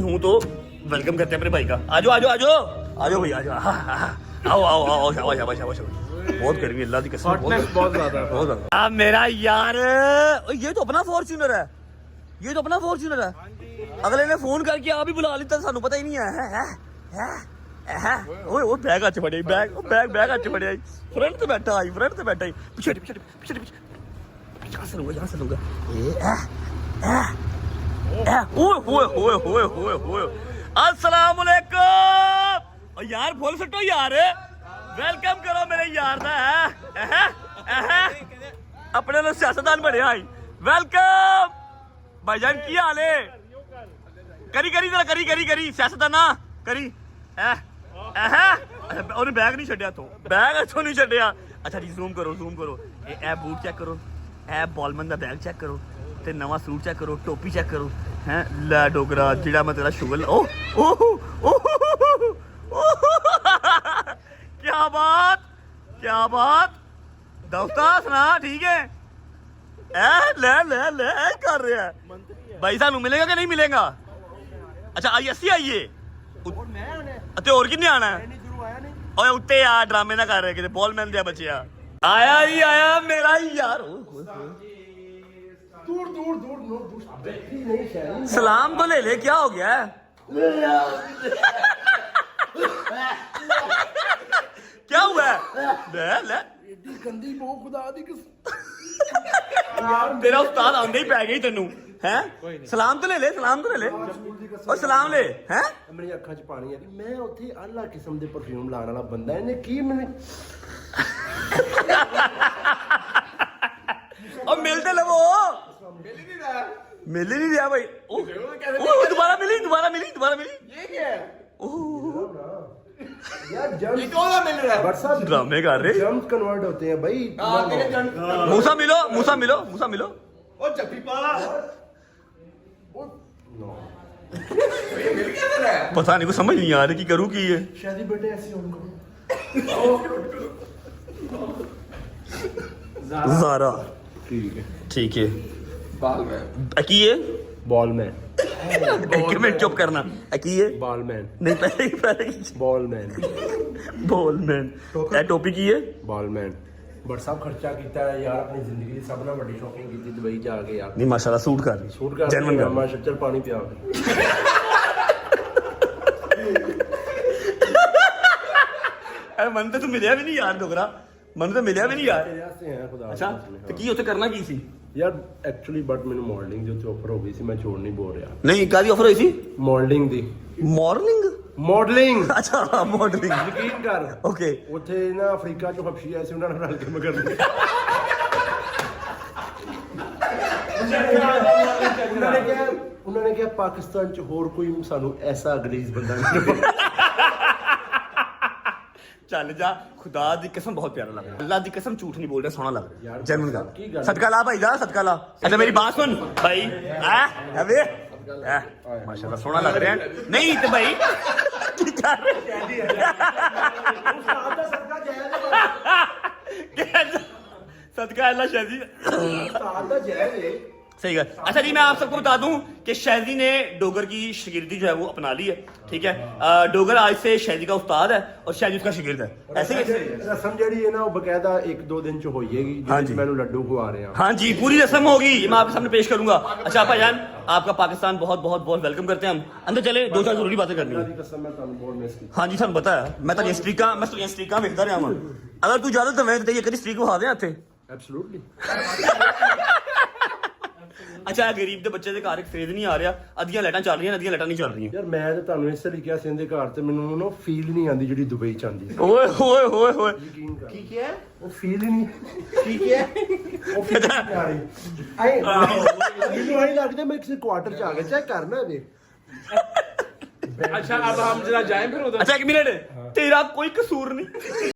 हूँ तो वेलकम करते हैं अपने भाई का। आजो आजो आजो आजो भाई आजो। आओ आओ आओ शाबाश शाबाश शाबाश। बहुत गर्मी अल्लाह की कसम बहुत ज्यादा बहुत ज्यादा। मेरा यार ये तो अपना फॉर्च्यूनर है, ये तो अपना फॉर्च्यूनर है। अगले ने फोन करके आप ही बुला लेता, सानू पता ही नहीं है। ओए ओ बैग अच्छे बड़े बैग बैग अच्छे बड़े फ्रंट पे बैठा आई फ्रंट पे बैठा आई पीछे पीछे पीछे पीछे यहाँ से लूंगा ओए अस्सलाम वालेकुम यार। बोल सकते यार वेलकम करो मेरे यार दा अपने लो सियासतदान बने आई। वेलकम भाईजान की हाल है? करी करी जरा करी करी करी सियासतदाना करी ਉਹਨੇ ਬੈਗ ਨਹੀਂ ਛੱਡਿਆ ਤੋਂ ਬੈਗ ਇੱਥੋਂ ਨਹੀਂ ਛੱਡਿਆ। ਅੱਛਾ ਜੀ ਜ਼ੂਮ ਕਰੋ ਇਹ ਬੂਟ ਚੈੱਕ ਕਰੋ, ਇਹ ਬॉलमैन ਦਾ ਬੈਗ ਚੈੱਕ ਕਰੋ ਤੇ ਨਵਾਂ ਸੂਟ ਚੈੱਕ ਕਰੋ, ਟੋਪੀ ਚੈੱਕ ਕਰੋ ਹੈ ਲੈ ਡੋਗਰਾ ਜਿਹੜਾ ਮੈਂ ਤੇਰਾ ਸ਼ੁਗਲ ਓ ਕੀ ਬਾਤ ਦੋਸਤਾ ਸੁਣਾ ਠੀਕ ਹੈ ਲੈ ਕਰ ਰਿਹਾ ਭਾਈ। ਸਾਨੂੰ ਮਿਲੇਗਾ ਕਿ ਨਹੀਂ ਮਿਲੇਗਾ? ਅੱਛਾ ਆਈ ਅਸੀਂ ਆਈਏ ਤੇ ਹੋਰ ਕਿੰਨੇ ਆਣਾ? ਓਏ ਉੱਤੇ ਆ ਡਰਾਮੇ ਨਾ ਕਰ ਰਹੇ ਕਿਤੇ ਬॉलमैन ਦੇ ਬੱਚਿਆ। ਆਇਆ ਹੀ ਆਇਆ ਮੇਰਾ ਯਾਰ। दूर सलाम तो ले ले क्या हो गया? क्या हुआ है? गंदी बो खुदा दी तेरा उस्ताद आंदे ही पै गई तेनू है। सलाम तो ले ले और सलाम ले हैं। मेरी अखां च पानी आ रही। मैं उत्थे आला किस्म दे परफ्यूम लाने वाला बंदा इन्हें की मैंने और मिलते लवो मिल ही नहीं रहा भाई। दोबारा मिली ये क्या है? यार ये कौन मिल रहा है? व्हाट्सएप ड्रामे कर रहे जम्प कन्वर्ट होते हैं भाई। मूसा मिलो ओ जप्पी पा पता नहीं, को समझ नहीं आ रही कि करूँ की है। शादी बेटे ऐसे उनको ज़ारा ठीक है की है बॉलमैन एक मिनट चुप करना की है बॉलमैन नहीं पहले बॉलमैन टोपी की है बॉलमैन। व्हाट्सएप खर्चा किया है यार अपनी जिंदगी की सब ना बड़ी शॉपिंग की दुबई जाके यार। नहीं माशाल्लाह सूट कर जेन्युइन कर मैं शच्चर पानी पिया अरे मन तो मिलिया भी नहीं यार डोगरा, मन तो मिलिया भी नहीं यार। अच्छा तो की उत्थे करना की सी यार एक्चुअली बट मैंने मॉडलिंग जो ऑफर हो गई सी मैं छोड़ नहीं बोल रहा। नहीं कादी ऑफर हुई सी? मॉडलिंग दी मॉडलिंग अच्छा मॉडलिंग यकीन कर ओके। ਉੱਥੇ ਨਾ ਅਫਰੀਕਾ ਚੋਂ ਹਬਸ਼ੀ ਆਏ ਸੀ ਉਹਨਾਂ ਨਾਲ ਰਲ ਕੇ ਮੈਂ ਕਰਨੀ। ਉਹਨਾਂ ਨੇ ਕਿਹਾ ਪਾਕਿਸਤਾਨ ਚ ਹੋਰ ਕੋਈ ਸਾਨੂੰ ਐਸਾ ਗਲੀਜ਼ ਬੰਦਾ ਨਹੀਂ। चल जा खुदा दी कसम बहुत प्यारा लग रहा है, अल्लाह दी कसम झूठ नहीं बोल रहा, सोना लग रहा है जेन्युइन का। सदका ला भाई जा सदका ला। अच्छा मेरी बात सुन भाई अबे माशाल्लाह सोना लग रहा है। नहीं तो भाई सदका अल्लाह शादी सही है। अच्छा जी मैं आप सबको बता दूं कि शादी ने डोगर की शागिर्दी जो है वो अपना ली है, ठीक है। डोगर आज से शादी का उस्ताद है और शादी उसका शागिर्द है। ऐसे रस्म जड़ी है ना वो बकायदा 1-2 दिन च होएगी। हाँ जी मैंने लड्डू खुआ रहे हैं। हाँ जी पूरी रस्म होगी, मैं आपके सामने पेश करूंगा। अच्छा भाईजान आपका पाकिस्तान बहुत बहुत बहुत वेलकम करते हैं हम। अंदर चले 2-4 जरूरी बातें करनी है। हाँ जी थानू पता है मैं तो स्ट्रीका वेखदा रहा हूं। अगर तू ज्यादा तो मैं तेरी करी स्ट्रीक विखा दे इत्थे। एब्सोल्युटली। अच्छा गरीब दे बच्चे दे घर एक फेज नहीं आ रहा, अद्धियां लाइटां चल रही अद्धियां लाइटां नहीं चल रही यार मैं तो ਤੁਹਾਨੂੰ ਇਸ ਲਈ ਕਿਹਾ ਸੀ ਇਹਦੇ ਘਰ ਤੇ ਮੈਨੂੰ ਨਾ ਫੀਲ ਨਹੀਂ ਆਂਦੀ ਜਿਹੜੀ ਦੁਬਈ ਚ ਆਂਦੀ। ਓਏ ਕੀ ਹੈ ਉਹ ਫੀਲ ਹੀ ਨਹੀਂ ਠੀਕ ਹੈ ਉਹ ਫੀਲ ਨਹੀਂ ਆ ਰਹੀ। ਮੈਨੂੰ ਆਈ ਲੱਗਦਾ ਮੈਂ ਕਿਸੇ ਕੁਆਟਰ ਚ ਆ ਗਿਆ ਚੈੱਕ करना है। अच्छा अब हम जरा जाएं फिर उधर। अच्छा एक मिनट तेरा कोई कसूर नहीं।